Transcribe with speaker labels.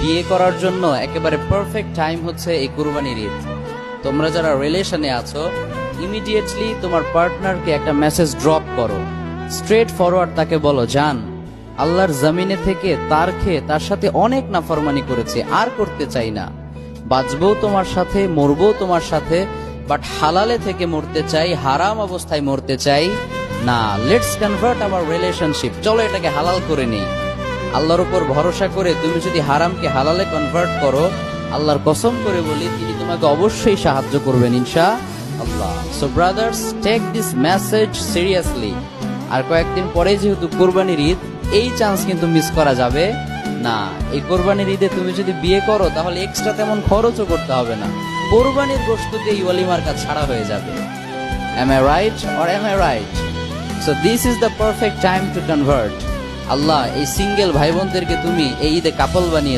Speaker 1: বিয়ে করার জন্য একেবারে পারফেক্ট টাইম হচ্ছে এই কুরবানির ঈদ। তোমরা যারা রিলেশনে আছো, ইমিডিয়েটলি তোমার পার্টনারকে একটা মেসেজ ড্রপ করো, স্ট্রেট ফরওয়ার্ড তাকে বলো, জান, আল্লাহর জমিনে থেকে তার খেয়ে তার সাথে অনেক নাফরমানি করেছে, আর করতে চাই না। বাঁচবও তোমার সাথে, মরবো তোমার সাথে, বাট হালালে থেকে মরতে চাই, হারাম অবস্থায় মরতে চাই না। লেটস কনভার্ট আওয়ার রিলেশনশিপ, চলো এটাকে হালাল করে নেই। আল্লাহর উপর ভরসা করে তুমি যদি হারামকে হালালে কনভার্ট করো, আল্লাহর কসম করে বলি তিনি তোমাকে অবশ্যই সাহায্য করবেন ইনশাআল্লাহ। So brothers, take this message seriously. আর কয়েকদিন পরে যেহেতু কোরবানির ঈদ, এই চান্স কিন্তু মিস করা যাবে না। এই কোরবানির ঈদে তুমি যদি বিয়ে করো তাহলে এক্সট্রা তেমন খরচও করতে হবে না, কোরবানির গোশতকে এই ওয়ালিমার কাজ ছাড়া হয়ে যাবে। Am I right or am I right? So this is the perfect time to convert. আল্লাহ এই সিঙ্গেল ভাই বোনদেরকে তুমি এই ঈদে কাপল বানিয়ে